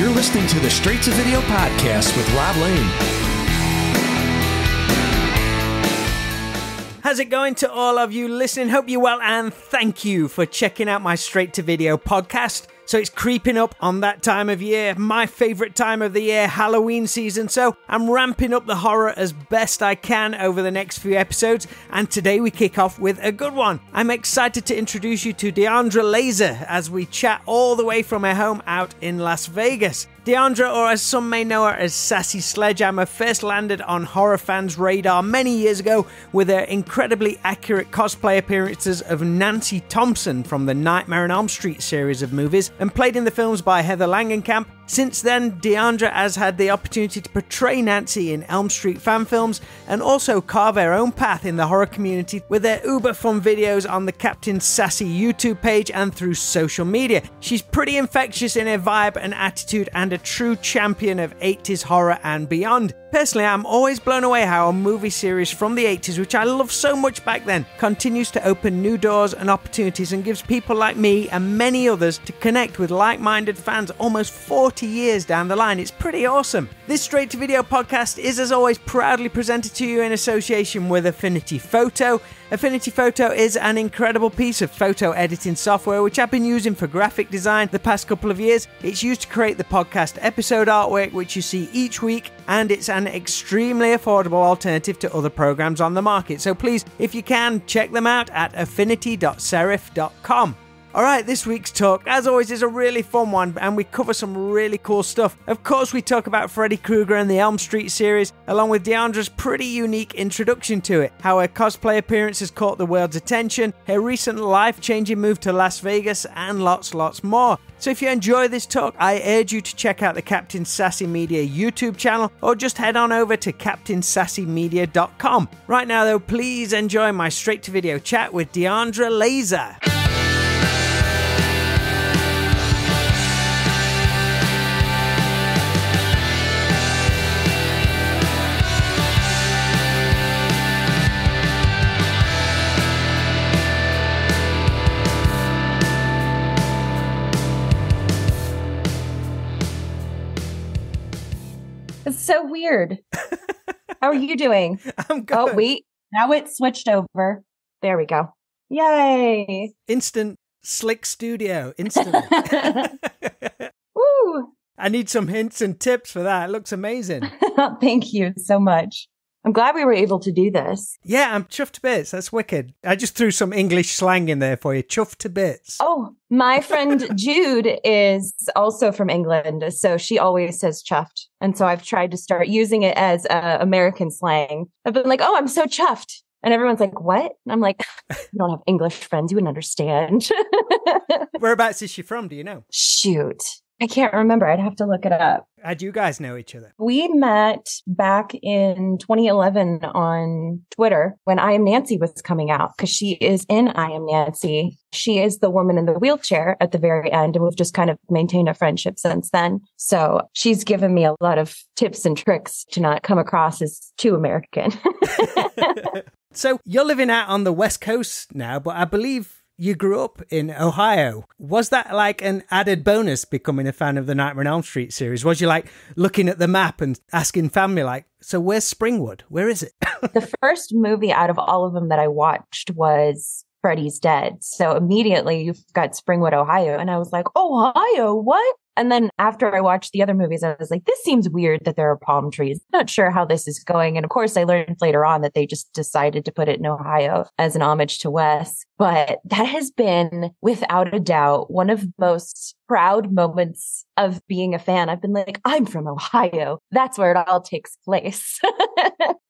You're listening to the Straight to Video podcast with Rob Lane. How's it going to all of you listening? Hope you're well, and thank you for checking out my Straight to Video podcast. So it's creeping up on that time of year, my favourite time of the year, Halloween season. So I'm ramping up the horror as best I can over the next few episodes. And today we kick off with a good one. I'm excited to introduce you to Diandra Lazor as we chat all the way from her home out in Las Vegas. Diandra, or as some may know her as Sassy Sledgehammer, first landed on horror fans' radar many years ago with her incredibly accurate cosplay appearances of Nancy Thompson from the Nightmare on Elm Street series of movies, and played in the films by Heather Langenkamp. Since then, Diandra has had the opportunity to portray Nancy in Elm Street fan films and also carve her own path in the horror community with her uber fun videos on the Captain Sassy YouTube page and through social media. She's pretty infectious in her vibe and attitude and a true champion of 80s horror and beyond. Personally, I'm always blown away how a movie series from the 80s, which I loved so much back then, continues to open new doors and opportunities and gives people like me and many others to connect with like-minded fans almost 40 years down the line. It's pretty awesome. This Straight to Video podcast is, as always, proudly presented to you in association with Affinity Photo. Affinity Photo is an incredible piece of photo editing software which I've been using for graphic design the past couple of years. It's used to create the podcast episode artwork which you see each week, and it's an extremely affordable alternative to other programs on the market. So please, if you can, check them out at affinity.serif.com. Alright, this week's talk, as always, is a really fun one, and we cover some really cool stuff. Of course, we talk about Freddy Krueger and the Elm Street series, along with Diandra's pretty unique introduction to it, how her cosplay appearance has caught the world's attention, her recent life-changing move to Las Vegas, and lots more. So if you enjoy this talk, I urge you to check out the Captain Sassy Media YouTube channel, or just head on over to captainsassymedia.com. Right now, though, please enjoy my straight-to-video chat with Diandra Lazor. It's so weird. How are you doing? I'm good. Oh, wait. Now it switched over. There we go. Yay. Instant slick studio. Instant. Woo. I need some hints and tips for that. It looks amazing. Thank you so much. I'm glad we were able to do this. Yeah, I'm chuffed to bits. That's wicked. I just threw some English slang in there for you. Chuffed to bits. Oh, my friend Jude is also from England, so she always says chuffed. And so I've tried to start using it as American slang. I've been like, oh, I'm so chuffed. And everyone's like, what? And I'm like, you don't have English friends. You wouldn't understand. Whereabouts is she from? Do you know? Shoot. I can't remember. I'd have to look it up. How do you guys know each other? We met back in 2011 on Twitter when I Am Nancy was coming out, because she is in I Am Nancy. She is the woman in the wheelchair at the very end, and we've just kind of maintained a friendship since then. So she's given me a lot of tips and tricks to not come across as too American. So you're living out on the West Coast now, but I believe you grew up in Ohio. Was that like an added bonus becoming a fan of the Nightmare on Elm Street series? Was you like looking at the map and asking family like, so where's Springwood? Where is it? The first movie out of all of them that I watched was Freddy's Dead. So immediately you've got Springwood, Ohio. And I was like, Ohio, what? And then after I watched the other movies, I was like, this seems weird that there are palm trees. Not sure how this is going. And of course, I learned later on that they just decided to put it in Ohio as an homage to Wes. But that has been, without a doubt, one of the most proud moments of being a fan. I've been like, I'm from Ohio. That's where it all takes place.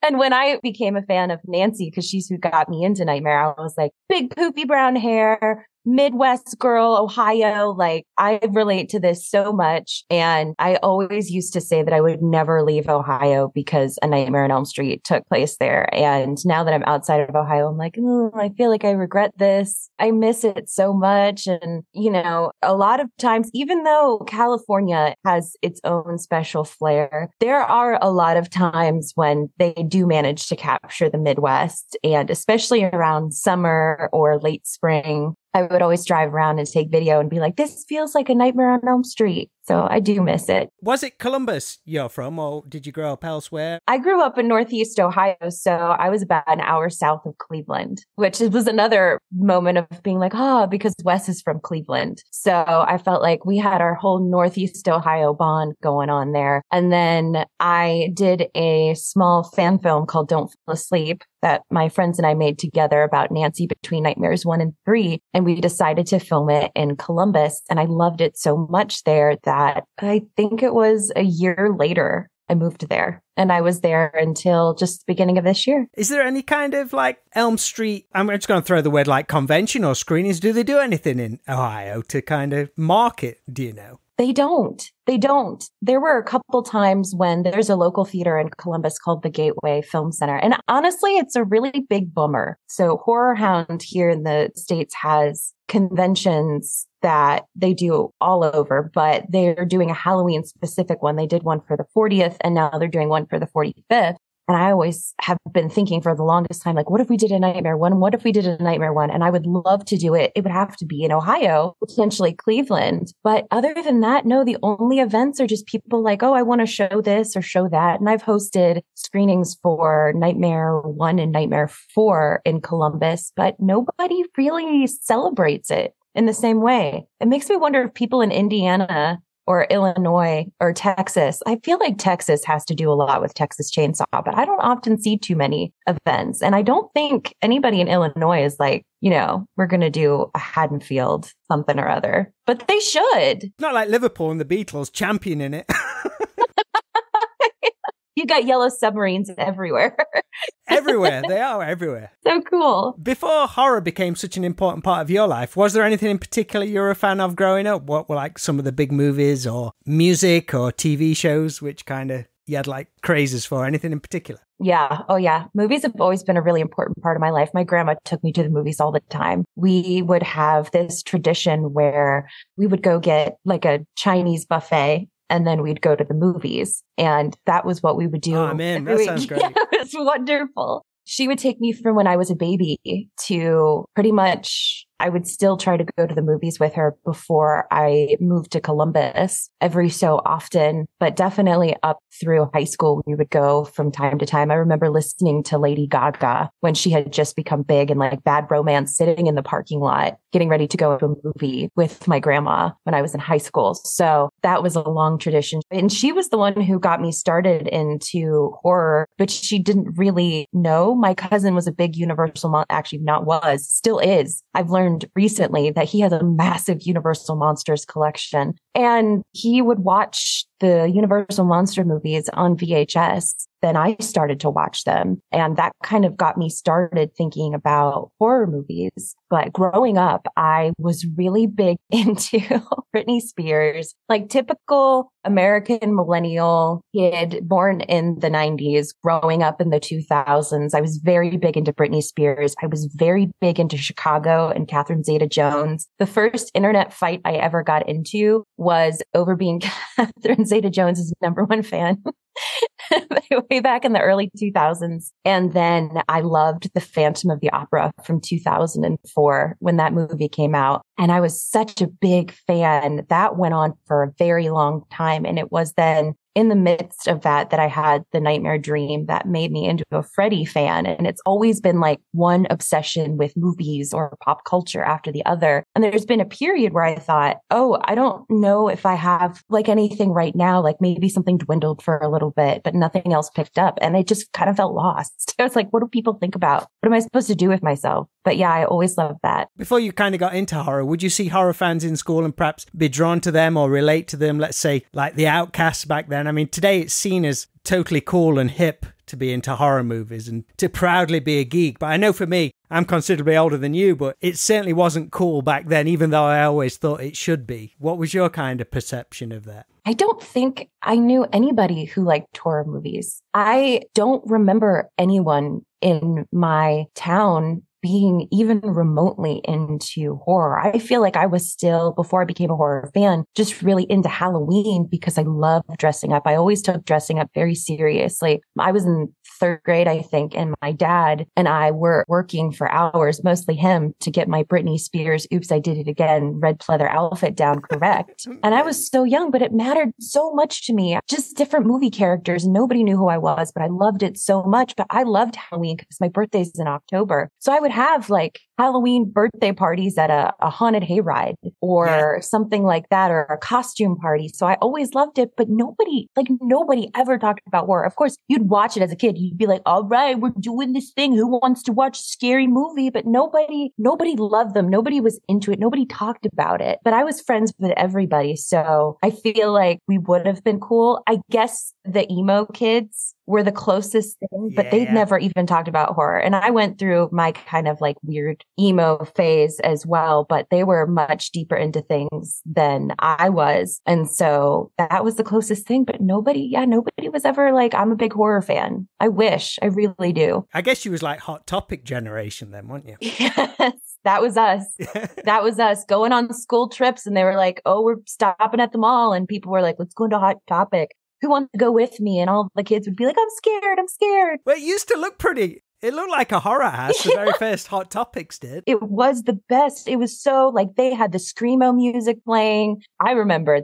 And when I became a fan of Nancy, because she's who got me into Nightmare, I was like, big poopy brown hair, Midwest girl, Ohio. Like, I relate to this so much. And I always used to say that I would never leave Ohio because A Nightmare on Elm Street took place there. And now that I'm outside of Ohio, I'm like, I feel like I regret this. I miss it so much. And, you know, a lot of times, even though California has its own special flair, there are a lot of times when they do manage to capture the Midwest, and especially around summer or late spring. I would always drive around and take video and be like, this feels like A Nightmare on Elm Street. So I do miss it. Was it Columbus you're from, or did you grow up elsewhere? I grew up in Northeast Ohio, so I was about an hour south of Cleveland, which was another moment of being like, because Wes is from Cleveland. So I felt like we had our whole Northeast Ohio bond going on there. And then I did a small fan film called Don't Fall Asleep that my friends and I made together about Nancy between Nightmares 1 and 3. And we decided to film it in Columbus. And I loved it so much there that I think it was a year later I moved there. And I was there until just the beginning of this year. Is there any kind of like Elm Street, I'm just going to throw the word like convention or screenings. Do they do anything in Ohio to kind of market? Do you know? They don't. There were a couple times when there's a local theater in Columbus called the Gateway Film Center. And honestly, it's a really big bummer. So Horror Hound here in the States has conventions that they do all over, but they're doing a Halloween specific one. They did one for the 40th and now they're doing one for the 45th. And I always have been thinking for the longest time, like, what if we did a Nightmare one? What if we did a Nightmare one? And I would love to do it. It would have to be in Ohio, potentially Cleveland. But other than that, no, the only events are just people like, I want to show this or show that. And I've hosted screenings for Nightmare 1 and Nightmare 4 in Columbus, but nobody really celebrates it in the same way. It makes me wonder if people in Indiana or Illinois or Texas. I feel like Texas has to do a lot with Texas Chainsaw, but I don't often see too many events. And I don't think anybody in Illinois is like, we're going to do a Haddonfield something or other, but they should. Not like Liverpool and the Beatles championing it. You got yellow submarines everywhere. Everywhere. They are everywhere. So cool. Before horror became such an important part of your life, was there anything in particular you were a fan of growing up? What were like some of the big movies or music or TV shows which kind of you had like crazes for? Anything in particular? Yeah. Oh, yeah. Movies have always been a really important part of my life. My grandma took me to the movies all the time. We would have this tradition where we would go get like a Chinese buffet and then we'd go to the movies. And that was what we would do. Oh, man, that sounds great. Yeah, it was wonderful. She would take me from when I was a baby to pretty much, I would still try to go to the movies with her before I moved to Columbus every so often, but definitely up through high school, we would go from time to time. I remember listening to Lady Gaga when she had just become big and like Bad Romance, sitting in the parking lot, getting ready to go to a movie with my grandma when I was in high school. So that was a long tradition. And she was the one who got me started into horror, but she didn't really know. My cousin was a big Universal, still is. I've learned recently that he has a massive Universal Monsters collection, and he would watch the Universal Monster movies on VHS. Then I started to watch them, and that kind of got me started thinking about horror movies. But growing up, I was really big into Britney Spears, like typical American millennial kid born in the 90s, growing up in the 2000s. I was very big into Britney Spears. I was very big into Chicago and Catherine Zeta-Jones. The first internet fight I ever got into was over being Catherine Zeta-Jones' #1 fan. Way back in the early 2000s. And then I loved The Phantom of the Opera from 2004 when that movie came out. And I was such a big fan. That went on for a very long time. And it was then in the midst of that I had the nightmare dream that made me into a Freddy fan. And it's always been like one obsession with movies or pop culture after the other. And there's been a period where I thought, I don't know if I have like anything right now, like maybe something dwindled for a little bit, but nothing else picked up. And I just kind of felt lost. I was like, what do people think about? What am I supposed to do with myself? But yeah, I always loved that. Before you kind of got into horror, would you see horror fans in school and perhaps be drawn to them or relate to them? Let's say like the Outcasts back then. I mean, today it's seen as totally cool and hip to be into horror movies and to proudly be a geek. But I know for me, I'm considerably older than you, but it certainly wasn't cool back then, even though I always thought it should be. What was your kind of perception of that? I don't think I knew anybody who liked horror movies. I don't remember anyone in my town being even remotely into horror. I feel like I was still, before I became a horror fan, just really into Halloween because I love dressing up. I always took dressing up very seriously. I was in third grade, I think. And my dad and I were working for hours, mostly him, to get my Britney Spears, Oops, I Did It Again, red pleather outfit down correct. And I was so young, but it mattered so much to me. Just different movie characters. Nobody knew who I was, but I loved it so much. But I loved Halloween because my birthday's in October. So I would have like Halloween birthday parties at a haunted hayride or something like that, or a costume party. So I always loved it, but nobody ever talked about horror. Of course, you'd watch it as a kid. You'd be like, all right, we're doing this thing. Who wants to watch a scary movie? But nobody loved them. Nobody was into it. Nobody talked about it. But I was friends with everybody. So I feel like we would have been cool. I guess the emo kids were the closest thing, but they'd never even talked about horror. And I went through my kind of like weird emo phase as well, but they were much deeper into things than I was. And so that was the closest thing, but nobody was ever like, I'm a big horror fan. I wish, I really do. I guess you was like Hot Topic generation then, weren't you? Yes. That was us. That was us going on school trips. And they were like, oh, we're stopping at the mall. And people were like, let's go into Hot Topic. Who wants to go with me? And all the kids would be like, I'm scared. Well, it used to look pretty. It looked like a horror house. The very first Hot Topics did. It was the best. It was so like they had the Screamo music playing. I remember,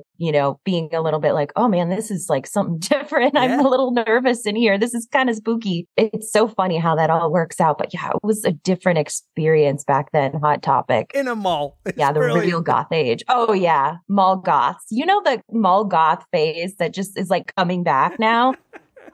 being a little bit like, oh man, this is like something different. Yeah. I'm a little nervous in here. This is kind of spooky. It's so funny how that all works out. But yeah, it was a different experience back then. Hot Topic. In a mall. It's the brilliant. Real goth age. Oh yeah. Mall goths. You know, the mall goth phase that just is like coming back now.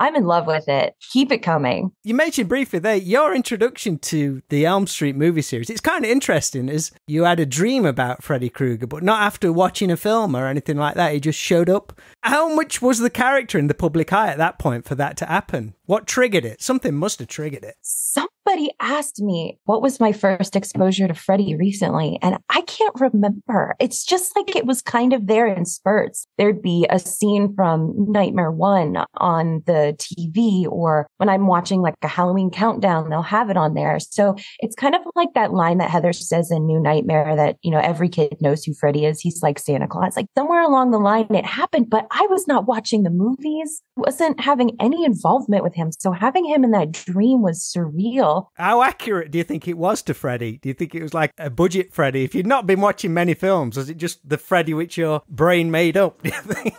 I'm in love with it. Keep it coming. You mentioned briefly there, your introduction to the Elm Street movie series. It's kind of interesting as you had a dream about Freddy Krueger, but not after watching a film or anything like that. He just showed up. How much was the character in the public eye at that point for that to happen? What triggered it? Something must have triggered it. Somebody asked me what was my first exposure to Freddy recently, and I can't remember. It's just like it was kind of there in spurts. There'd be a scene from Nightmare 1 on the TV, or when I'm watching like a Halloween countdown, they'll have it on there. So it's kind of like that line that Heather says in New Nightmare that, every kid knows who Freddy is. He's like Santa Claus. Like somewhere along the line it happened, but I was not watching the movies. I wasn't having any involvement with him. So having him in that dream was surreal. How accurate do you think it was to Freddy? Do you think it was like a budget Freddy? If you'd not been watching many films, was it just the Freddy which your brain made up, do you think?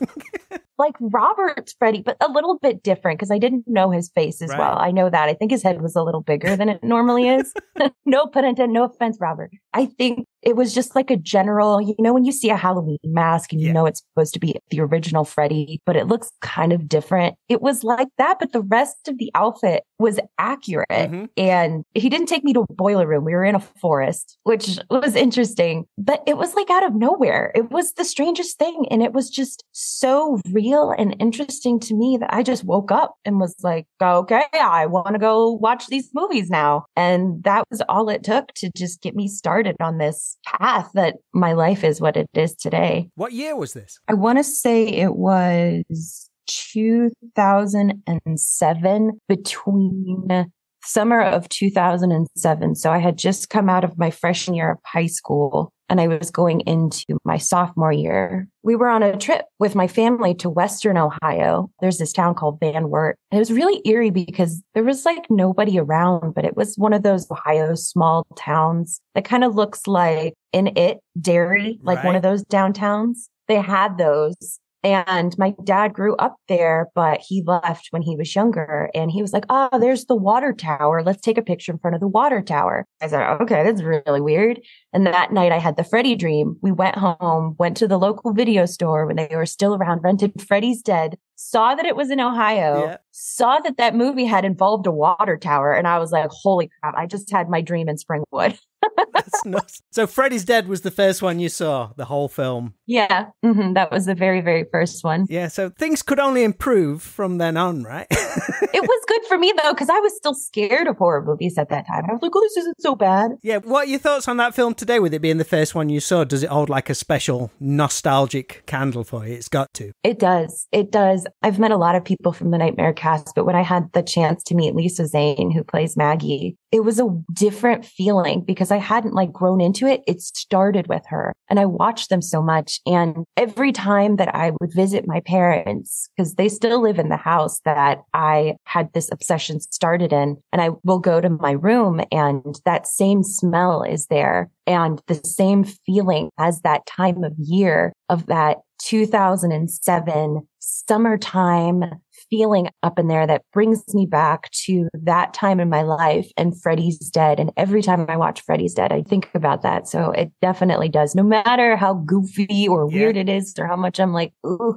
Like Robert's Freddy, but a little bit different because I didn't know his face as well. I know that. I think his head was a little bigger than it normally is. No pun intended. No offense, Robert. I think it was just like a general, when you see a Halloween mask and you know it's supposed to be the original Freddy, but it looks kind of different. It was like that, but the rest of the outfit was accurate. Mm-hmm. And he didn't take me to a boiler room. We were in a forest, which was interesting, but it was like out of nowhere. It was the strangest thing. And it was just so real and interesting to me that I just woke up and was like, okay, I want to go watch these movies now. And that was all it took to just get me started on this path that my life is what it is today. What year was this? I want to say it was 2007, between summer of 2007. So I had just come out of my freshman year of high school and I was going into my sophomore year. We were on a trip with my family to Western Ohio. There's this town called Van Wert. It was really eerie because there was like nobody around, but it was one of those Ohio small towns that kind of looks like Derry, like one of those downtowns. They had those. And my dad grew up there, but he left when he was younger. And he was like, there's the water tower. Let's take a picture in front of the water tower. I said, okay, that's really weird. And that night I had the Freddy dream. We went home, went to the local video store when they were still around, rented Freddy's Dead, saw that it was in Ohio, saw that movie had involved a water tower. And I was like, holy crap, I just had my dream in Springwood. That's nuts. So Freddy's Dead was the first one you saw, the whole film? Yeah, that was the very, very first one. Yeah, so things could only improve from then on, right? It was good for me, though, because I was still scared of horror movies at that time. I was like, this isn't so bad. Yeah, what are your thoughts on that film today, with it being the first one you saw? Does it hold like a special nostalgic candle for you? It's got to. It does. It does. I've met a lot of people from the Nightmare cast, but when I had the chance to meet Lisa Zane, who plays Maggie, it was a different feeling because I hadn't like grown into it. It started with her and I watched them so much. And every time that I would visit my parents, because they still live in the house that I had this obsession started in, and I will go to my room and that same smell is there and the same feeling as that time of year of that 2007 summertime feeling up in there that brings me back to that time in my life and Freddy's Dead. And every time I watch Freddy's Dead, I think about that. So it definitely does. No matter how goofy or weird it is or how much I'm like, ooh,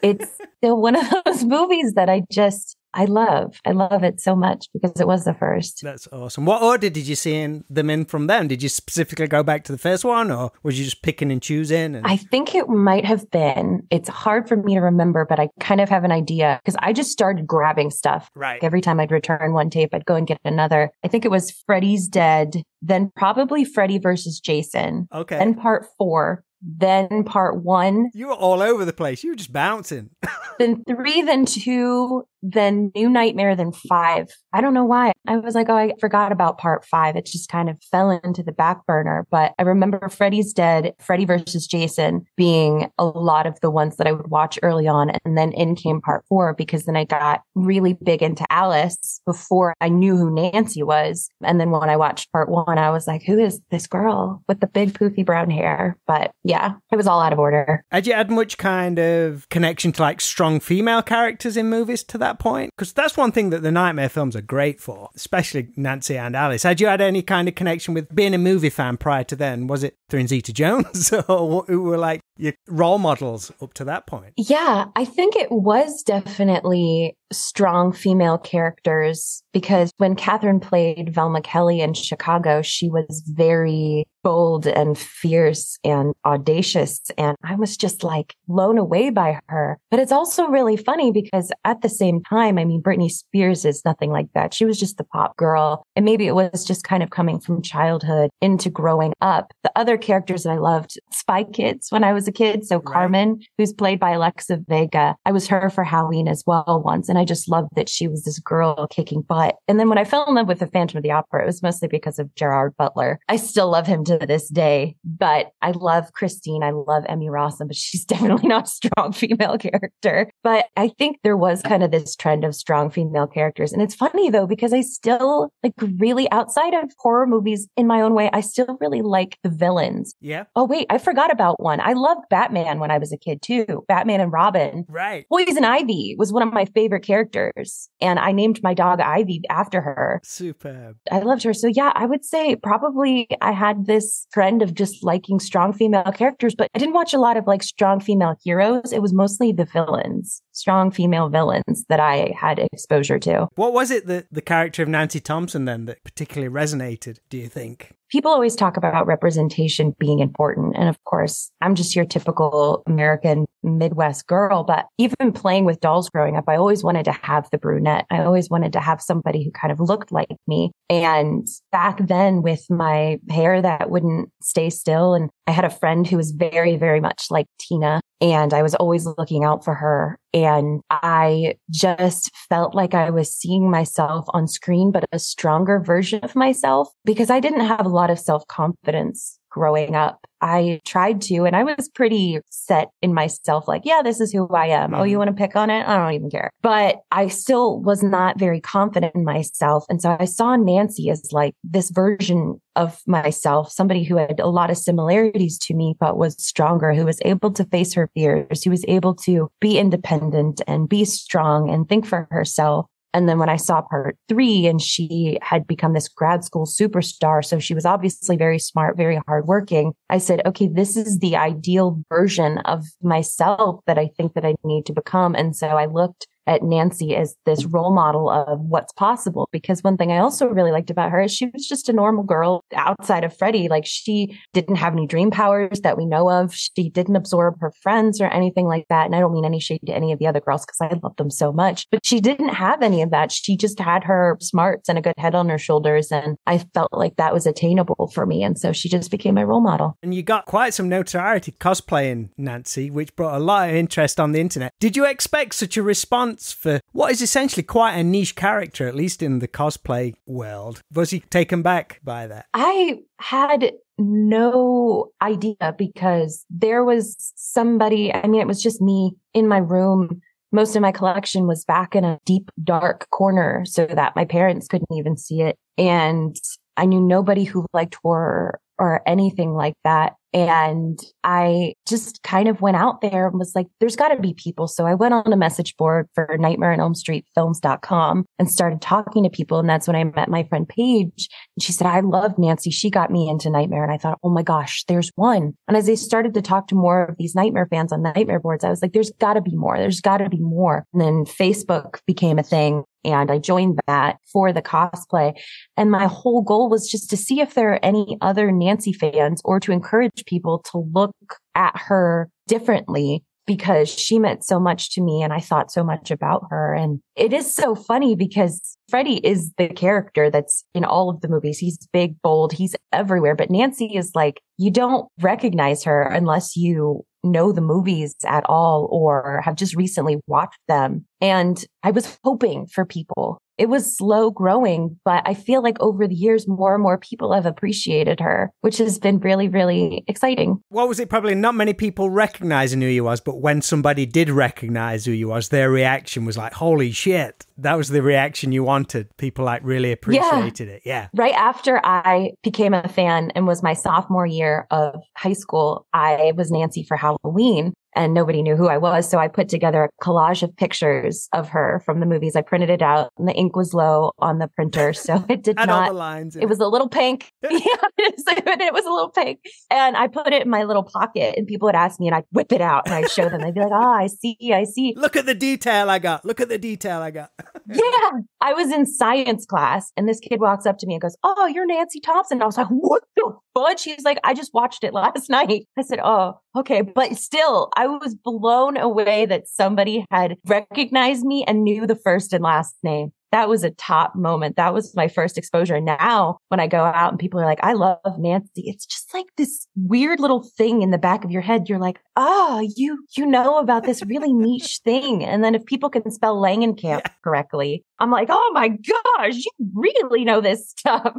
it's still one of those movies that I love. I love it so much because it was the first. That's awesome. What order did you see them in from them? Did you specifically go back to the first one or was you just picking and choosing? I think it might have been. It's hard for me to remember, but I kind of have an idea because I just started grabbing stuff. Right. Every time I'd return one tape, I'd go and get another. I think it was Freddy's Dead, then probably Freddy versus Jason. Okay. Then part 4. Then part 1. You were all over the place. You were just bouncing. Then 3, then 2, then New Nightmare, then 5. I don't know why. I was like, oh, I forgot about part 5. It just kind of fell into the back burner. But I remember Freddy's Dead, Freddy versus Jason being a lot of the ones that I would watch early on. And then in came part 4 because then I got really big into Alice before I knew who Nancy was. And then when I watched part 1, I was like, who is this girl with the big poofy brown hair? But yeah, it was all out of order. Had you had much kind of connection to like strong female characters in movies to that point? Because that's one thing that the Nightmare films are great for, especially Nancy and Alice. Had you had any kind of connection with being a movie fan prior to then? Was it through Zeta-Jones or who were like your role models up to that point? Yeah, I think it was definitely strong female characters because when Catherine played Velma Kelly in Chicago, she was very bold and fierce and audacious. And I was just like blown away by her. But it's also really funny because at the same time, I mean, Britney Spears is nothing like that. She was just the pop girl. And maybe it was just kind of coming from childhood into growing up. The other characters that I loved, Spy Kids when I was a kid. So Carmen, who's played by Alexa Vega, I was her for Halloween as well once. And I just loved that she was this girl kicking butt. And then when I fell in love with the Phantom of the Opera, it was mostly because of Gerard Butler. I still love him to this day, but I love Christine. I love Emmy Rossum, but she's definitely not a strong female character. But I think there was kind of this trend of strong female characters. And it's funny though, because I still like really outside of horror movies in my own way, I still really like the villains. Yeah. Oh, wait, I forgot about one. I loved Batman when I was a kid too. Batman and Robin. Right. Poison Ivy was one of my favorite characters. And I named my dog Ivy after her. Superb. I loved her. So yeah, I would say probably I had this trend of just liking strong female characters, but I didn't watch a lot of like strong female heroes. It was mostly the villains, strong female villains that I had exposure to. What was it that the character of Nancy Thompson then that particularly resonated, do you think? People always talk about representation being important. And of course, I'm just your typical American Midwest girl. But even playing with dolls growing up, I always wanted to have the brunette. I always wanted to have somebody who kind of looked like me. And back then with my hair that wouldn't stay still, and I had a friend who was very, very much like Tina, and I was always looking out for her. And I just felt like I was seeing myself on screen, but a stronger version of myself because I didn't have a lot of self-confidence growing up. I tried to, and I was pretty set in myself, like, yeah, this is who I am. Oh, you want to pick on it? I don't even care. But I still was not very confident in myself. And so I saw Nancy as like this version of myself, somebody who had a lot of similarities to me, but was stronger, who was able to face her fears, who was able to be independent and be strong and think for herself. And then when I saw part 3 and she had become this grad school superstar, so she was obviously very smart, very hardworking, I said, okay, this is the ideal version of myself that I think that I need to become. And so I looked at Nancy as this role model of what's possible. Because one thing I also really liked about her is she was just a normal girl outside of Freddie. Like, she didn't have any dream powers that we know of. She didn't absorb her friends or anything like that. And I don't mean any shade to any of the other girls because I love them so much, but she didn't have any of that. She just had her smarts and a good head on her shoulders. And I felt like that was attainable for me. And so she just became my role model. And you got quite some notoriety cosplaying Nancy, which brought a lot of interest on the internet. Did you expect such a response for what is essentially quite a niche character, at least in the cosplay world? Was he taken back by that? I had no idea because there was somebody, I mean, it was just me in my room. Most of my collection was back in a deep, dark corner so that my parents couldn't even see it. And I knew nobody who liked horror or anything like that. And I just kind of went out there and was like, there's got to be people. So I went on a message board for Nightmare on Elm Street Films.com and started talking to people. And that's when I met my friend Paige. And she said, I love Nancy. She got me into Nightmare. And I thought, oh my gosh, there's one. And as I started to talk to more of these Nightmare fans on Nightmare boards, I was like, there's got to be more. There's got to be more. And then Facebook became a thing. And I joined that for the cosplay. And my whole goal was just to see if there are any other Nancy fans or to encourage people to look at her differently because she meant so much to me and I thought so much about her. And it is so funny because Freddie is the character that's in all of the movies. He's big, bold, he's everywhere. But Nancy is like, you don't recognize her unless you know the movies at all or have just recently watched them. And I was hoping for people. It was slow growing, but I feel like over the years, more and more people have appreciated her, which has been really, really exciting. What was it? Probably not many people recognizing who you was, but when somebody did recognize who you was, their reaction was like, holy shit. That was the reaction you wanted. People like really appreciated it. Yeah. Right after I became a fan and was my sophomore year of high school, I was Nancy for Halloween. And nobody knew who I was. So I put together a collage of pictures of her from the movies. I printed it out and the ink was low on the printer. So it did not, all the lines, yeah. It was a little pink. Yeah, it was a little pink. And I put it in my little pocket and people would ask me and I'd whip it out and I'd show them. I'd be like, oh, I see. Look at the detail I got. Yeah. I was in science class and this kid walks up to me and goes, oh, you're Nancy Thompson. And I was like, what the fudge? She's like, I just watched it last night. I said, oh, okay. But still, I was blown away that somebody had recognized me and knew the first and last name. That was a top moment. That was my first exposure. And now when I go out and people are like, I love Nancy, it's just like this weird little thing in the back of your head. You're like, oh, you know about this really niche thing. And then if people can spell Langenkamp correctly, I'm like, oh my gosh, you really know this stuff.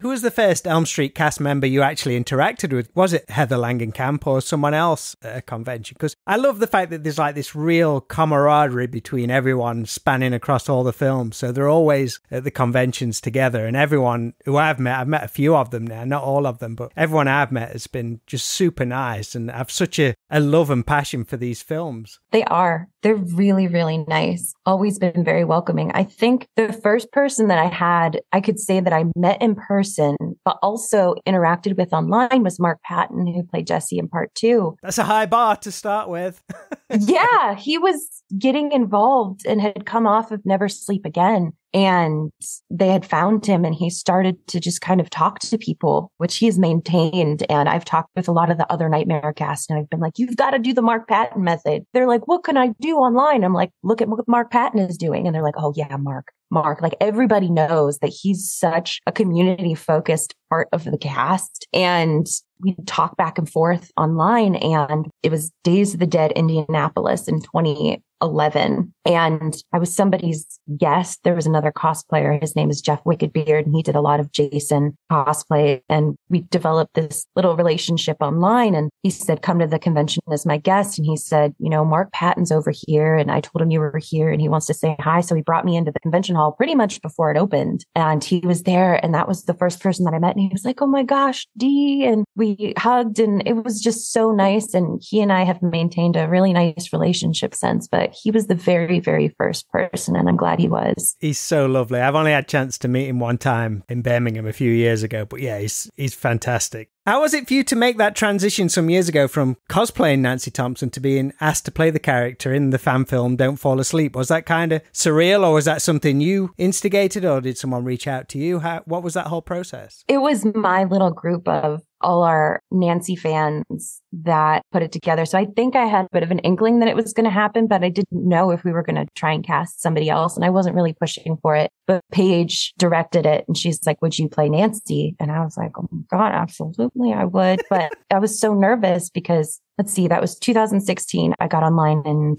Who was the first Elm Street cast member you actually interacted with? Was it Heather Langenkamp or someone else at a convention? Because I love the fact that there's like this real camaraderie between everyone spanning across all the films. So they're always at the conventions together, and everyone who I've met a few of them now, not all of them, but everyone I've met has been just super nice and have such a love and passion for these films. They are. They're really, really nice. Always been very welcoming. I think the first person that I could say that I met in person, but also interacted with online was Mark Patton, who played Jesse in part 2. That's a high bar to start with. Yeah, he was getting involved and had come off of Never Sleep Again. And they had found him and he started to just kind of talk to people, which he has maintained. And I've talked with a lot of the other Nightmare cast and I've been like, you've got to do the Mark Patton method. They're like, what can I do online? I'm like, look at what Mark Patton is doing. And they're like, oh yeah, Mark, like everybody knows that he's such a community focused part of the cast. And we talk back and forth online, and it was Days of the Dead Indianapolis in 2011. And I was somebody's guest. There was another cosplayer. His name is Jeff Wickedbeard, and he did a lot of Jason cosplay. And we developed this little relationship online. And he said, come to the convention as my guest. And he said, Mark Patton's over here. And I told him you were here and he wants to say hi. So he brought me into the convention hall pretty much before it opened. And he was there. And that was the first person that I met. And he was like, oh my gosh, Dee. And we hugged and it was just so nice. And he and I have maintained a really nice relationship since, but he was the very, very first person. And I'm glad he was. He's so lovely. I've only had a chance to meet him one time in Birmingham a few years ago, but yeah, he's fantastic. How was it for you to make that transition some years ago from cosplaying Nancy Thompson to being asked to play the character in the fan film Don't Fall Asleep? Was that kind of surreal, or was that something you instigated, or did someone reach out to you? What was that whole process? It was my little group of all our Nancy fans that put it together. So I think I had a bit of an inkling that it was going to happen, but I didn't know if we were going to try and cast somebody else. And I wasn't really pushing for it. But Paige directed it and she's like, would you play Nancy? And I was like, oh my God, absolutely, I would. But I was so nervous because let's see, that was 2016. I got online in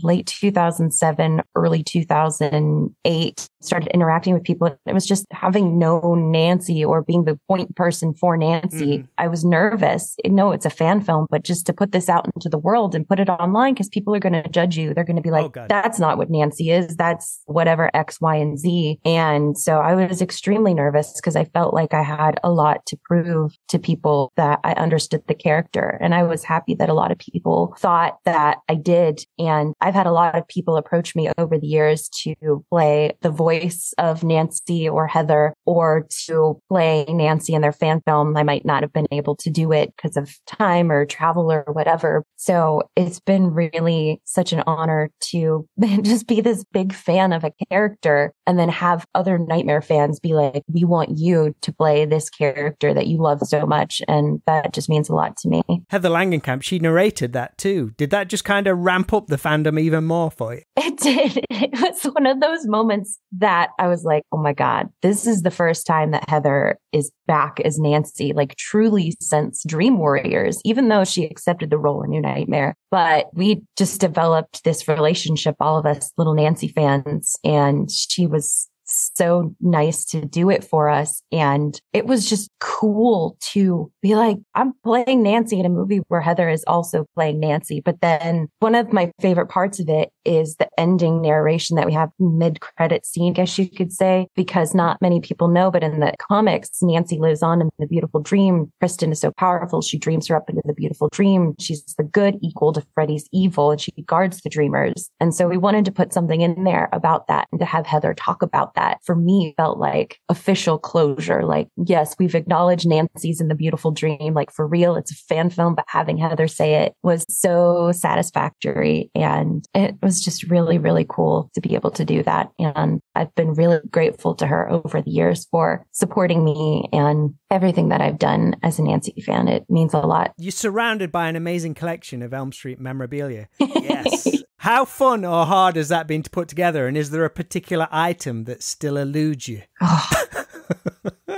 late 2007, early 2008, started interacting with people. It was just having known Nancy or being the point person for Nancy. I was nervous. No, it's a fan film, but just to put this out into the world and put it online because people are going to judge you. They're going to be like, that's not what Nancy is. That's whatever X, Y, and Z. And so I was extremely nervous because I felt like I had a lot to prove to people that I understood the character. And I was happy that a lot of people thought that I did. And I've had a lot of people approach me over the years to play the voice of Nancy or Heather, or to play Nancy in their fan film. I might not have been able to do it because of time or travel or whatever. So it's been really such an honor to just be this big fan of a character and then have other Nightmare fans be like, we want you to play this character that you love so much. And that just means a lot to me. Heather Langenkamp, she narrated that too. Did that just kind of ramp up the fandom even more for you? It did. It was one of those moments that I was like, oh my God, this is the first time that Heather is back as Nancy, like truly since Dream Warriors, even though she accepted the role in New Nightmare. But we just developed this relationship, all of us little Nancy fans, and she was so nice to do it for us. And it was just cool to be like, I'm playing Nancy in a movie where Heather is also playing Nancy. But then one of my favorite parts of it is the ending narration that we have, mid-credit scene, I guess you could say, because not many people know, but in the comics, Nancy lives on in the beautiful dream. Kristen is so powerful. She dreams her up into the beautiful dream. She's the good equal to Freddy's evil, and she guards the dreamers. And so we wanted to put something in there about that, and to have Heather talk about that, for me, felt like official closure. Like, yes, we've acknowledged Nancy's in the beautiful dream. Like, for real, it's a fan film, but having Heather say it was so satisfactory. And it was just really, really cool to be able to do that. And I've been really grateful to her over the years for supporting me and everything that I've done as a Nancy fan. It means a lot. You're surrounded by an amazing collection of Elm Street memorabilia. Yes. How fun or hard has that been to put together? And is there a particular item that still eludes you? Oh,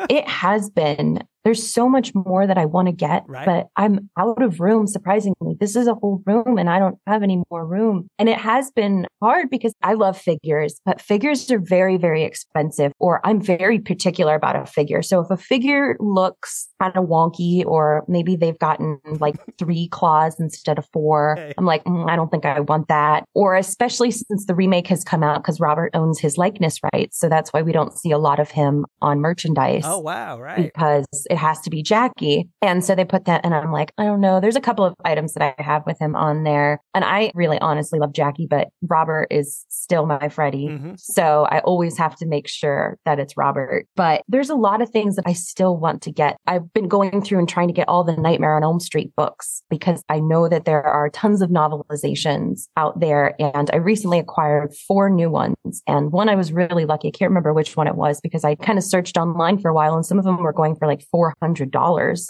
it has been. There's so much more that I want to get, but I'm out of room, surprisingly. This is a whole room and I don't have any more room. And it has been hard because I love figures, but figures are very, very expensive, or I'm very particular about a figure. So if a figure looks kind of wonky, or maybe they've gotten like 3 claws instead of 4, I'm like, I don't think I want that. Or especially since the remake has come out, because Robert owns his likeness rights. So that's why we don't see a lot of him on merchandise. Oh, wow. Right. Because it has to be Jackie. And so they put that, and I'm like, I don't know. There's a couple of items that I have with him on there. And I really honestly love Jackie, but Robert is still my Freddy. Mm-hmm. So I always have to make sure that it's Robert. But there's a lot of things that I still want to get. I've been going through and trying to get all the Nightmare on Elm Street books, because I know that there are tons of novelizations out there. And I recently acquired 4 new ones. And one I was really lucky. I can't remember which one it was, because I kind of searched online for a while, and some of them were going for like $400.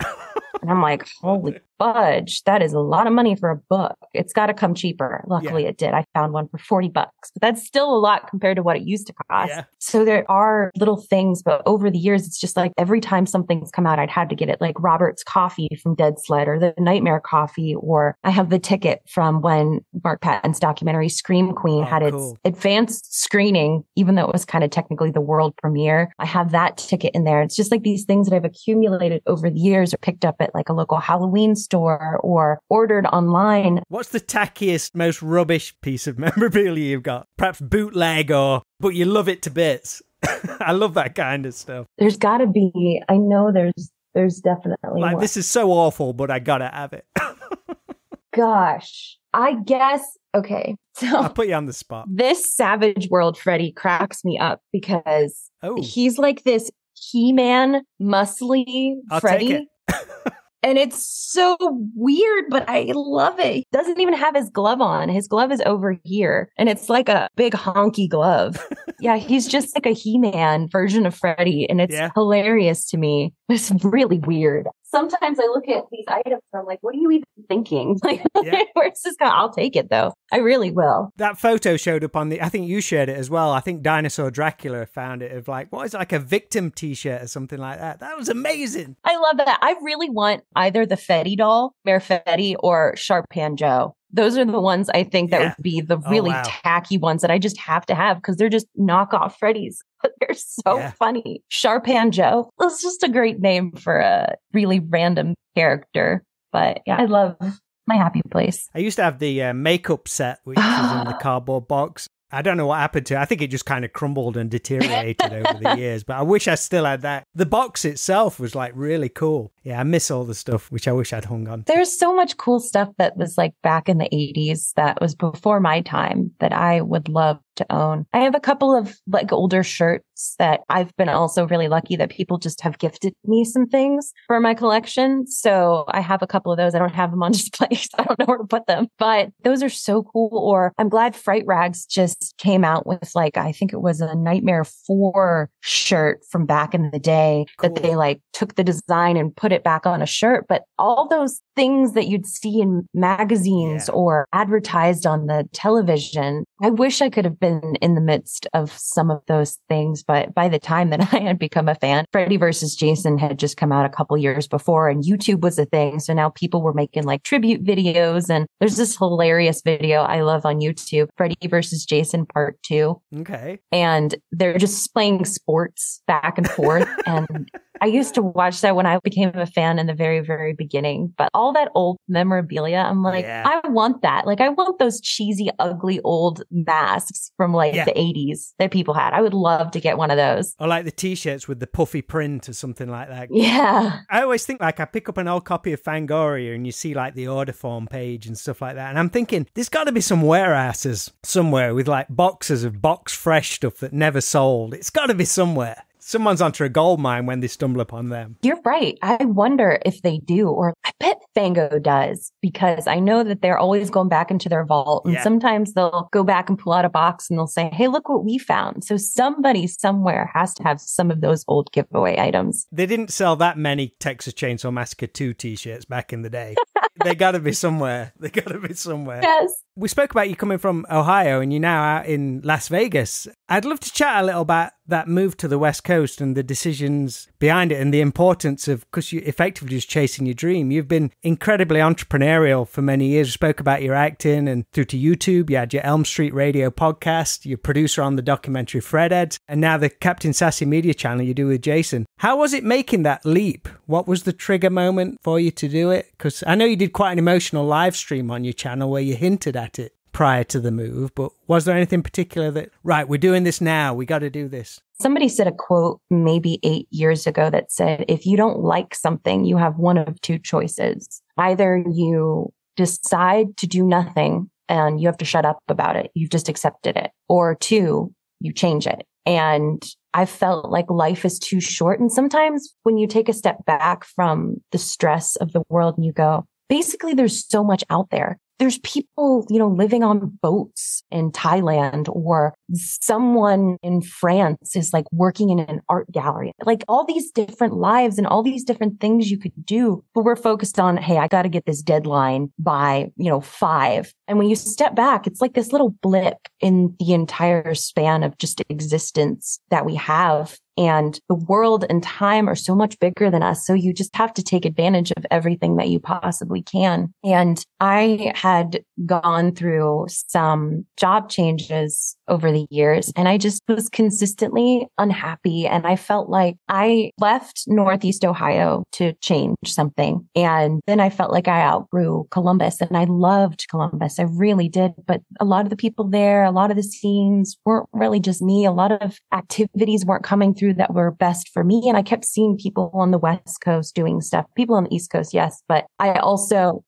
And I'm like, holy fudge, that is a lot of money for a book. It's got to come cheaper. Luckily, it did. I found one for $40, but that's still a lot compared to what it used to cost. Yeah. So there are little things, but over the years, it's just like every time something's come out, I'd had to get it, like Robert's coffee from Dead Sled, or the Nightmare coffee, or I have the ticket from when Mark Patton's documentary Scream Queen had its advanced screening, even though it was kind of technically the world premiere. I have that ticket in there. It's just like these things that I've accumulated over the years, or picked up at like a local Halloween store or ordered online. What's the tackiest, most rubbish piece of memorabilia you've got? Perhaps bootleg, but you love it to bits. I love that kind of stuff. There's got to be. I know there's definitely like one. This is so awful, but I gotta have it. Gosh, I guess. Okay, so I'll put you on the spot. This Savage World Freddy cracks me up because he's like this He-Man, muscly I'll Freddy. take it. And it's so weird, but I love it. He doesn't even have his glove on. His glove is over here, and it's like a big honky glove. Yeah, he's just like a He-Man version of Freddy, and it's hilarious to me. It's really weird. Sometimes I look at these items and I'm like, what are you even thinking? Like, where's this guy? I'll take it though. I really will. That photo showed up on I think you shared it as well. I think Dinosaur Dracula found it of like, what is it, like a victim t-shirt or something like that. That was amazing. I love that. I really want either the Fetty doll, Mayor Fetty, or Sharpan Joe. Those are the ones I think that would be the really tacky ones that I just have to have because they're just knockoff Freddies. But they're so funny. Sharpan Joe. It's just a great name for a really random character. But yeah, I love my happy place. I used to have the makeup set, which was in the cardboard box. I don't know what happened to it. I think it just kind of crumbled and deteriorated over the years, but I wish I still had that. The box itself was like really cool. Yeah, I miss all the stuff, which I wish I'd hung on to. There's so much cool stuff that was like back in the 80s that was before my time that I would love to own. I have a couple of like older shirts that I've been also really lucky that people just have gifted me some things for my collection. So I have a couple of those. I don't have them on display. So I don't know where to put them, but those are so cool. Or I'm glad Fright Rags just came out with like, I think it was a Nightmare 4 shirt from back in the day that they like took the design and put it back on a shirt. But all those things that you'd see in magazines or advertised on the television, I wish I could have been in the midst of some of those things. But by the time that I had become a fan, Freddy vs. Jason had just come out a couple years before and YouTube was a thing. So now people were making like tribute videos, and there's this hilarious video I love on YouTube, Freddy vs. Jason Part 2. Okay. And they're just playing sports back and forth. And I used to watch that when I became a fan in the very, very beginning. But all that old memorabilia, I'm like, I want that. Like, I want those cheesy, ugly old masks from like the 80s that people had. I would love to get one of those. Or like the t-shirts with the puffy print or something like that. Yeah. I always think like I pick up an old copy of Fangoria and you see like the order form page and stuff like that. And I'm thinking there's got to be some warehouses somewhere with like boxes of box fresh stuff that never sold. It's got to be somewhere. Someone's onto a gold mine when they stumble upon them. You're right. I wonder if they do, or I bet Fango does, because I know that they're always going back into their vault. And sometimes they'll go back and pull out a box and they'll say, hey, look what we found. So somebody somewhere has to have some of those old giveaway items. They didn't sell that many Texas Chainsaw Massacre 2 t-shirts back in the day. They got to be somewhere. They got to be somewhere. Yes. We spoke about you coming from Ohio and you're now out in Las Vegas. I'd love to chat a little about that move to the West Coast and the decisions behind it and the importance of, because you're effectively just chasing your dream. You've been incredibly entrepreneurial for many years. You spoke about your acting and through to YouTube. You had your Elm Street Radio podcast, your producer on the documentary Fredheads, and now the Captain Sassy Media channel you do with Jason. How was it making that leap? What was the trigger moment for you to do it? Because I know you did quite an emotional live stream on your channel where you hinted at it prior to the move, but was there anything particular that, right, we're doing this now, we got to do this? Somebody said a quote maybe 8 years ago that said, if you don't like something, you have one of two choices. Either you decide to do nothing and you have to shut up about it. You've just accepted it. Or 2, you change it. And I felt like life is too short. And sometimes when you take a step back from the stress of the world and you go, basically, there's so much out there. There's people, living on boats in Thailand, or someone in France is like working in an art gallery, like all these different lives and all these different things you could do. But we're focused on, hey, I got to get this deadline by, 5. And when you step back, it's like this little blip in the entire span of just existence that we have. And the world and time are so much bigger than us. So you just have to take advantage of everything that you possibly can. And I had gone through some job changes over the years, and I just was consistently unhappy. And I felt like I left Northeast Ohio to change something. And then I felt like I outgrew Columbus, and I loved Columbus. I really did. But a lot of the people there, a lot of the scenes weren't really just me. A lot of activities weren't coming through through that were best for me. And I kept seeing people on the West Coast doing stuff, people on the East Coast, yes. But I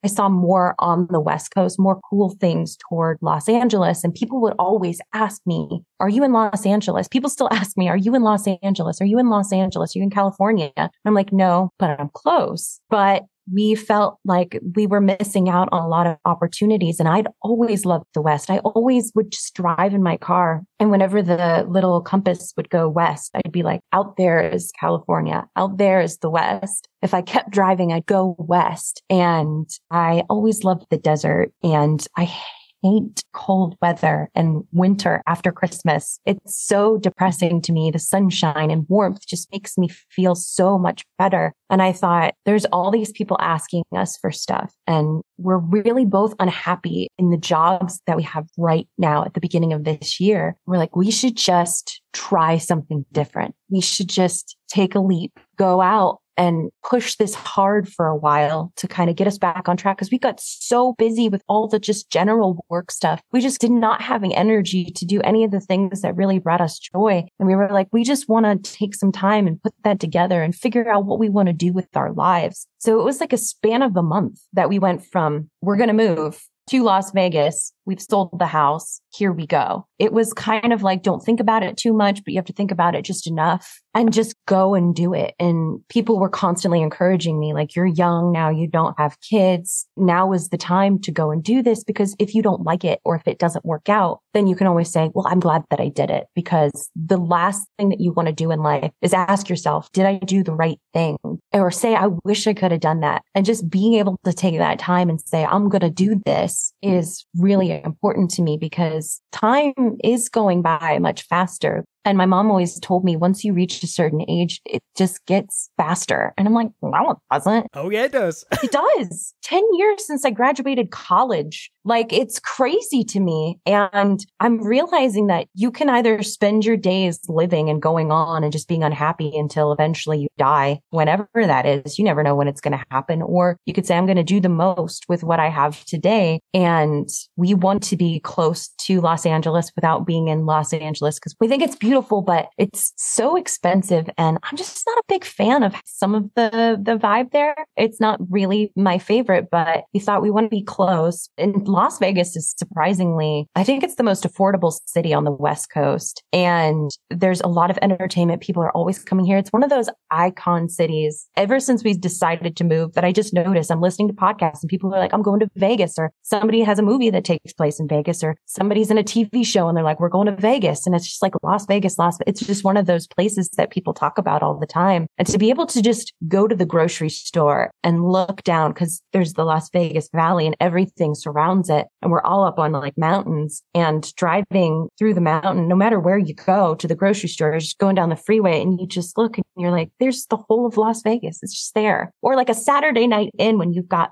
saw more on the West Coast, more cool things toward Los Angeles. And people would always ask me, are you in Los Angeles? People still ask me, are you in Los Angeles? Are you in Los Angeles? Are you in California? And I'm like, no, but I'm close. But we felt like we were missing out on a lot of opportunities. And I'd always loved the West. I always would just drive in my car. And whenever the little compass would go west, I'd be like, out there is California. Out there is the West. If I kept driving, I'd go west. And I always loved the desert. And I hate cold weather and winter after Christmas. It's so depressing to me. The sunshine and warmth just makes me feel so much better. And I thought, there's all these people asking us for stuff, and we're really both unhappy in the jobs that we have right now at the beginning of this year. We're like, we should just try something different. We should just take a leap, go out and push this hard for a while to kind of get us back on track. Because we got so busy with all the just general work stuff. We just did not have energy to do any of the things that really brought us joy. And we were like, we just want to take some time and put that together and figure out what we want to do with our lives. So it was like a span of a month that we went from, we're going to move to Las Vegas. We've sold the house. Here we go. It was kind of like, don't think about it too much, but you have to think about it just enough and just go and do it. And people were constantly encouraging me, like, you're young now, you don't have kids. Now is the time to go and do this, because if you don't like it or if it doesn't work out, then you can always say, well, I'm glad that I did it. Because the last thing that you want to do in life is ask yourself, did I do the right thing? Or say, I wish I could have done that. And just being able to take that time and say, I'm going to do this is really important to me, because time is going by much faster. And my mom always told me, once you reach a certain age, it just gets faster. And I'm like, no, it doesn't. Oh, yeah, it does. It does. 10 years since I graduated college. Like, it's crazy to me. And I'm realizing that you can either spend your days living and going on and just being unhappy until eventually you die, whenever that is. You never know when it's going to happen. Or you could say, I'm going to do the most with what I have today. And we want to be close to Los Angeles without being in Los Angeles, because we think it's beautiful, but it's so expensive. And I'm just not a big fan of some of the vibe there. It's not really my favorite, but we thought we want to be close. And Las Vegas is surprisingly, I think it's the most affordable city on the West Coast. And there's a lot of entertainment. People are always coming here. It's one of those icon cities. Ever since we decided to move, that I just noticed, I'm listening to podcasts and people are like, I'm going to Vegas, or somebody has a movie that takes place in Vegas, or somebody's in a TV show and they're like, we're going to Vegas. And it's just like Las Vegas. It's just one of those places that people talk about all the time. And to be able to just go to the grocery store and look down, because there's the Las Vegas Valley and everything surrounds it. And we're all up on like mountains, and driving through the mountain, no matter where you go to the grocery store, just going down the freeway, and you just look and you're like, there's the whole of Las Vegas. It's just there. Or like a Saturday night in when you've got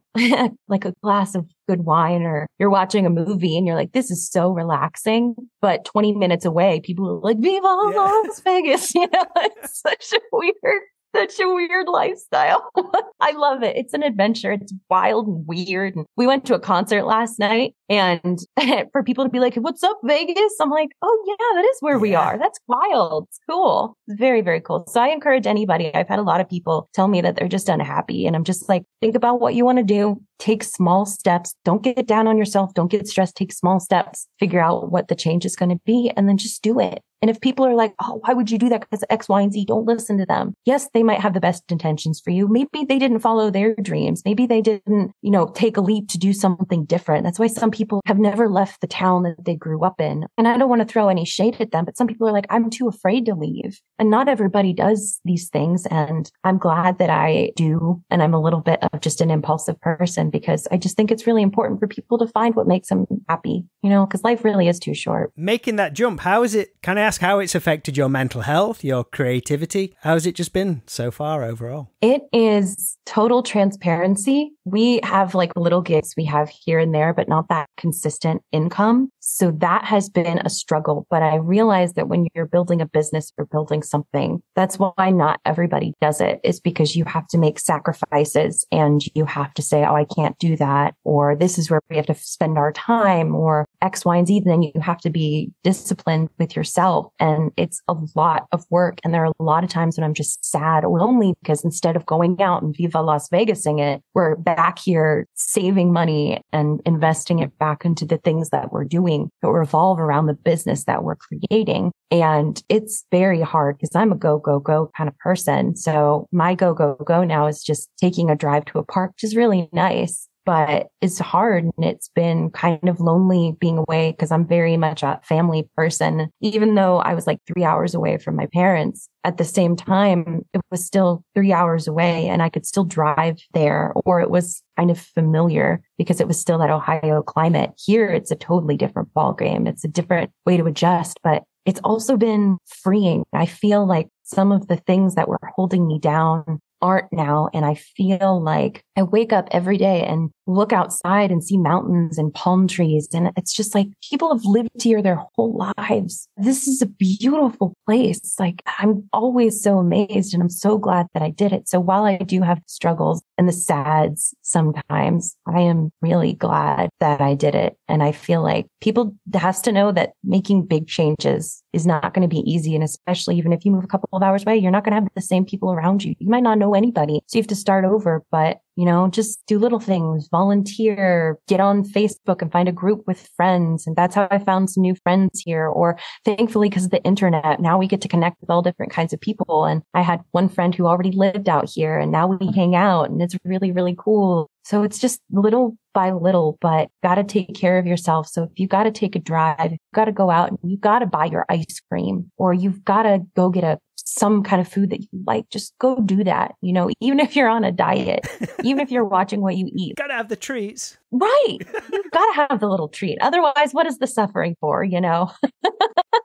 like a glass of good wine, or you're watching a movie and you're like, this is so relaxing. But 20 minutes away, people are like, Viva Las Vegas. You know, it's such a weird lifestyle. I love it. It's an adventure. It's wild and weird. And we went to a concert last night, and for people to be like, what's up, Vegas? I'm like, oh yeah, that is where we are. That's wild. It's cool. It's very, very cool. So I encourage anybody. I've had a lot of people tell me that they're just unhappy, and I'm just like, think about what you want to do. Take small steps. Don't get down on yourself. Don't get stressed. Take small steps. Figure out what the change is going to be, and then just do it. And if people are like, oh, why would you do that? Because X, Y, and Z, don't listen to them. Yes, they might have the best intentions for you. Maybe they didn't follow their dreams. Maybe they didn't, take a leap to do something different. That's why some people have never left the town that they grew up in. And I don't want to throw any shade at them, but some people are like, I'm too afraid to leave. And not everybody does these things. And I'm glad that I do. And I'm a little bit of just an impulsive person, because I just think it's really important for people to find what makes them happy, because life really is too short. Making that jump, how is it? Can I ask how it's affected your mental health, your creativity? How has it just been so far overall? It is total transparency. we have like little gigs we have here and there, but not that consistent income. So that has been a struggle. But I realize that when you're building a business or building something, that's why not everybody does it, is because you have to make sacrifices and you have to say, oh, I can't do that. Or this is where we have to spend our time, or X, Y, and Z. Then you have to be disciplined with yourself. And it's a lot of work. And there are a lot of times when I'm just sad or lonely because instead of going out and Viva Las Vegasing it, we're back here saving money and investing it back into the things that we're doing that revolve around the business that we're creating. And it's very hard because I'm a go, go, go kind of person. So my go, go, go now is just taking a drive to a park, which is really nice. But it's hard and it's been kind of lonely being away because I'm very much a family person. Even though I was like 3 hours away from my parents, at the same time, it was still 3 hours away and I could still drive there, or it was kind of familiar because it was still that Ohio climate. Here, it's a totally different ball game. It's a different way to adjust, but it's also been freeing. I feel like some of the things that were holding me down aren't now. And I feel like I wake up every day and look outside and see mountains and palm trees. And it's just like people have lived here their whole lives. This is a beautiful place. Like I'm always so amazed and I'm so glad that I did it. So while I do have struggles and the sads sometimes, I am really glad that I did it. And I feel like people has to know that making big changes is not going to be easy. And especially even if you move a couple of hours away, you're not going to have the same people around you. You might not know anybody. So you have to start over, but just do little things, volunteer, get on Facebook and find a group with friends. And that's how I found some new friends here. Or thankfully, because of the internet, now we get to connect with all different kinds of people. And I had one friend who already lived out here and now we hang out and it's really, really cool. So it's just little by little, but got to take care of yourself. So if you got to take a drive, you got to go out and you got to buy your ice cream, or you've got to go get some kind of food that you like, just go do that. Even if you're on a diet, even if you're watching what you eat, Gotta have the treats. Right. You've got to have the little treat. Otherwise, what is the suffering for,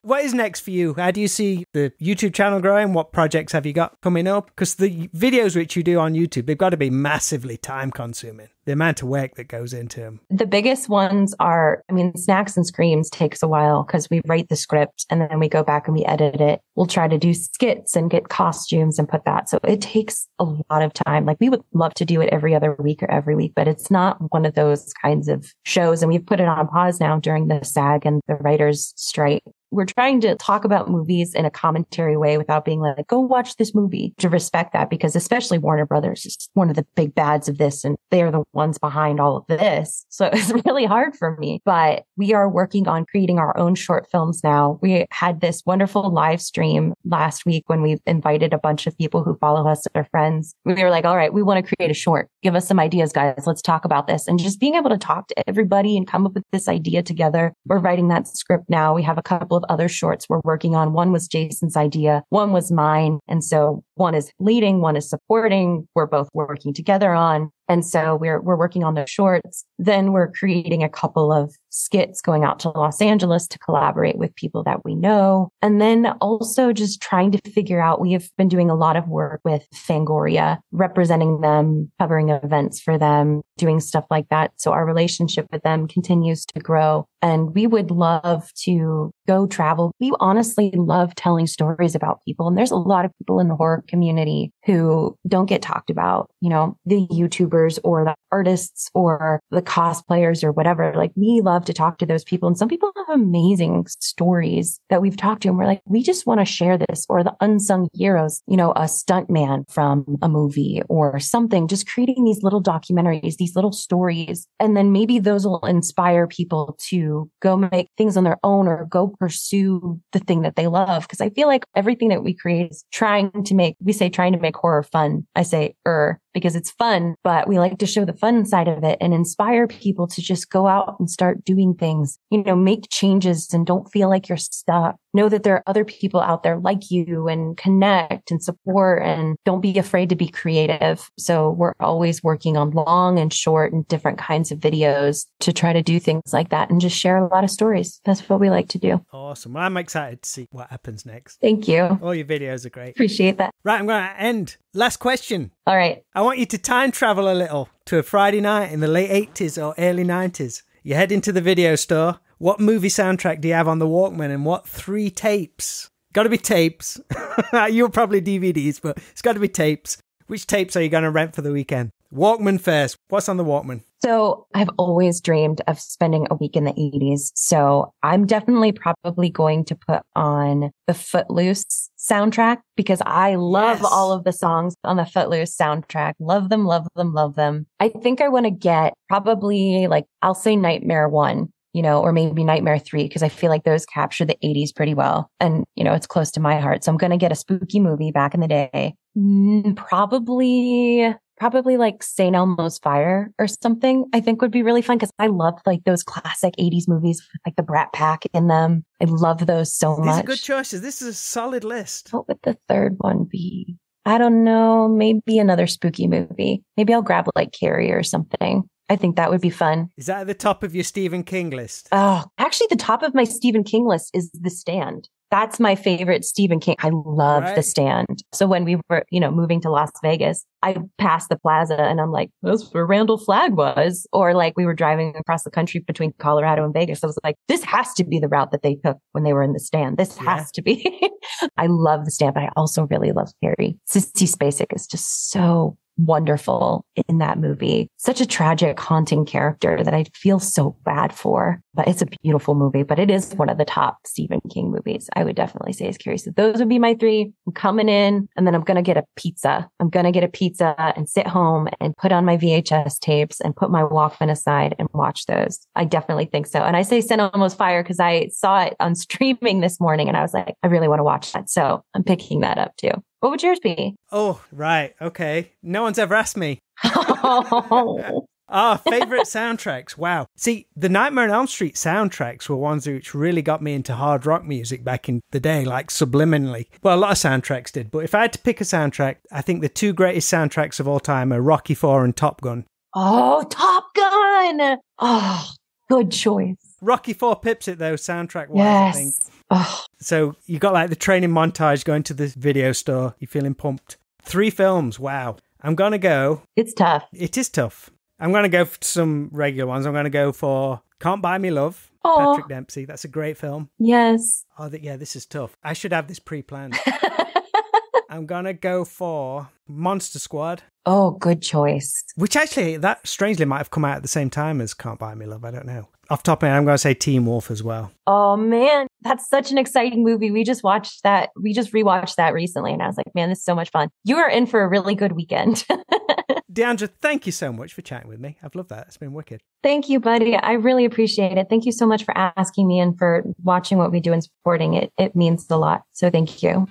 What is next for you? How do you see the YouTube channel growing? What projects have you got coming up? Because the videos which you do on YouTube, they've got to be massively time consuming. The amount of work that goes into them. The biggest ones are, Snacks and Screams takes a while because we write the script and then we go back and we edit it. We'll try to do skits and get costumes and put that. So it takes a lot of time. Like we would love to do it every other week or every week, but it's not one of those kinds of shows. And we've put it on pause now during the SAG and the writers' strike. We're trying to talk about movies in a commentary way without being like, go watch this movie, to respect that, because especially Warner Brothers is one of the big bads of this and they're the ones behind all of this. So it's really hard for me, but we are working on creating our own short films now. We had this wonderful live stream last week when we invited a bunch of people who follow us, our friends. We were like, all right, we want to create a short. Give us some ideas, guys. Let's talk about this. And just being able to talk to everybody and come up with this idea together. We're writing that script now. We have a couple of other shorts we're working on. One was Jason's idea. One was mine. And so one is leading, one is supporting. We're both working together on. And so we're working on those shorts. Then we're creating a couple of skits going out to Los Angeles to collaborate with people that we know. And then also just trying to figure out, we have been doing a lot of work with Fangoria, representing them, covering events for them, doing stuff like that. So our relationship with them continues to grow. And we would love to go travel. We honestly love telling stories about people. And there's a lot of people in the horror community who don't get talked about, the YouTubers or the artists or the cosplayers or whatever. Like we love to talk to those people. And some people have amazing stories that we've talked to. And we're like, we just want to share this. Or the unsung heroes, a stuntman from a movie or something, just creating these little documentaries, these little stories. And then maybe those will inspire people to go make things on their own or go pursue the thing that they love. Because I feel like everything that we create is trying to make horror fun. I say, because it's fun, but we like to show the fun side of it and inspire people to just go out and start doing things, make changes and don't feel like you're stuck. Know that there are other people out there like you and connect and support, and don't be afraid to be creative. So we're always working on long and short and different kinds of videos to try to do things like that and just share a lot of stories. That's what we like to do. Awesome. Well, I'm excited to see what happens next. Thank you. All your videos are great. Appreciate that. Right, I'm going to end Last question. All right. I want you to time travel a little to a Friday night in the late 80s or early 90s. You head into the video store. What movie soundtrack do you have on the Walkman, and what 3 tapes? Got to be tapes. You're probably DVDs, but it's got to be tapes. Which tapes are you going to rent for the weekend? Walkman first. What's on the Walkman? So I've always dreamed of spending a week in the 80s. So I'm definitely probably going to put on the Footloose soundtrack because I love all of the songs on the Footloose soundtrack. Love them, love them, love them. I think I want to get probably like, I'll say Nightmare 1. Or maybe Nightmare 3, because I feel like those capture the 80s pretty well. And, it's close to my heart. So I'm going to get a spooky movie back in the day. Probably like St. Elmo's Fire or something, I think would be really fun because I love like those classic 80s movies with like the Brat Pack in them. I love those so much. These are good choices. This is a solid list. What would the third one be? I don't know. Maybe another spooky movie. Maybe I'll grab like Carrie or something. I think that would be fun. Is that at the top of your Stephen King list? Oh, actually, the top of my Stephen King list is The Stand. That's my favorite Stephen King. I love The Stand. So when we were, moving to Las Vegas, I passed the plaza and I'm like, that's where Randall Flagg was. Or like we were driving across the country between Colorado and Vegas. I was like, this has to be the route that they took when they were in The Stand. This has to be. I love The Stand, but I also really love Carrie. Sissy Spacek is just so wonderful in that movie. Such a tragic, haunting character that I feel so bad for. But it's a beautiful movie. But it is one of the top Stephen King movies. I would definitely say is Carrie. So those would be my 3. I'm coming in and then I'm going to get a pizza. I'm going to get a pizza and sit home and put on my VHS tapes and put my Walkman aside and watch those. I definitely think so. And I say St. Elmo's Fire because I saw it on streaming this morning and I was like, I really want to watch that. So I'm picking that up too. What would yours be? Oh, right. Okay. No one's ever asked me. Oh. Favorite soundtracks. Wow. See, the Nightmare on Elm Street soundtracks were ones which really got me into hard rock music back in the day, like subliminally. Well, a lot of soundtracks did, but if I had to pick a soundtrack, I think the 2 greatest soundtracks of all time are Rocky IV and Top Gun. Oh, Top Gun! Oh, good choice. Rocky IV pips it though, soundtrack-wise, yes. I think. Oh. So you got like the training montage going to the video store. You're feeling pumped. 3 films. Wow. I'm going to go. It's tough. It is tough. I'm going to go for some regular ones. I'm going to go for Can't Buy Me Love. Oh. Patrick Dempsey. That's a great film. Yes. Oh, yeah, this is tough. I should have this pre-planned. I'm going to go for Monster Squad. Oh, good choice. Which actually, that strangely might have come out at the same time as Can't Buy Me Love. I don't know. Off the top of my head, I'm going to say Teen Wolf as well. Oh, man. That's such an exciting movie. We just watched that. We just rewatched that recently. And I was like, man, this is so much fun. You are in for a really good weekend. Diandra, thank you so much for chatting with me. I've loved that. It's been wicked. Thank you, buddy. I really appreciate it. Thank you so much for asking me and for watching what we do and supporting it. It means a lot. So thank you.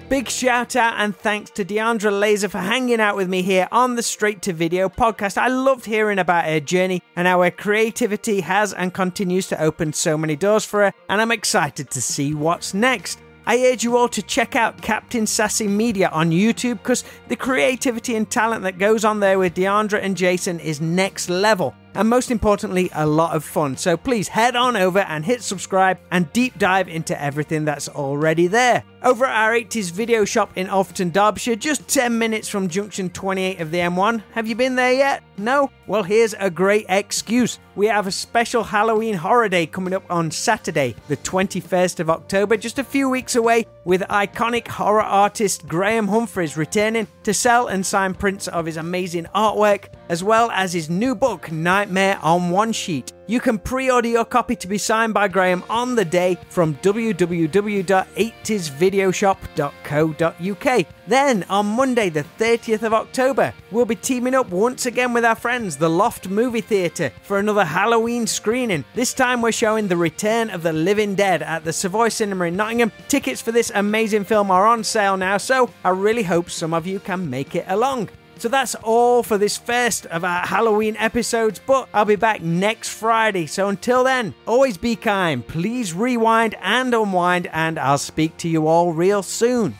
Big shout out and thanks to Diandra Lazor for hanging out with me here on the Straight to Video podcast. I loved hearing about her journey and how her creativity has and continues to open so many doors for her, and I'm excited to see what's next. I urge you all to check out Captain Sassy Media on YouTube because the creativity and talent that goes on there with Diandra and Jason is next level. And most importantly, a lot of fun. So please head on over and hit subscribe and deep dive into everything that's already there. Over at our 80s video shop in Alfreton, Derbyshire, just 10 minutes from junction 28 of the M1. Have you been there yet? No? Well, here's a great excuse. We have a special Halloween horror day coming up on Saturday, the 21st of October, just a few weeks away, with iconic horror artist Graham Humphreys returning to sell and sign prints of his amazing artwork, as well as his new book, Nightmare on One Sheet. You can pre-order your copy to be signed by Graham on the day from www.80svideoshop.co.uk. Then, on Monday the 30th of October, we'll be teaming up once again with our friends, the Loft Movie Theatre, for another Halloween screening. This time we're showing The Return of the Living Dead at the Savoy Cinema in Nottingham. Tickets for this amazing film are on sale now, so I really hope some of you can make it along. So that's all for this first of our Halloween episodes, but I'll be back next Friday. So until then, always be kind, please rewind and unwind, and I'll speak to you all real soon.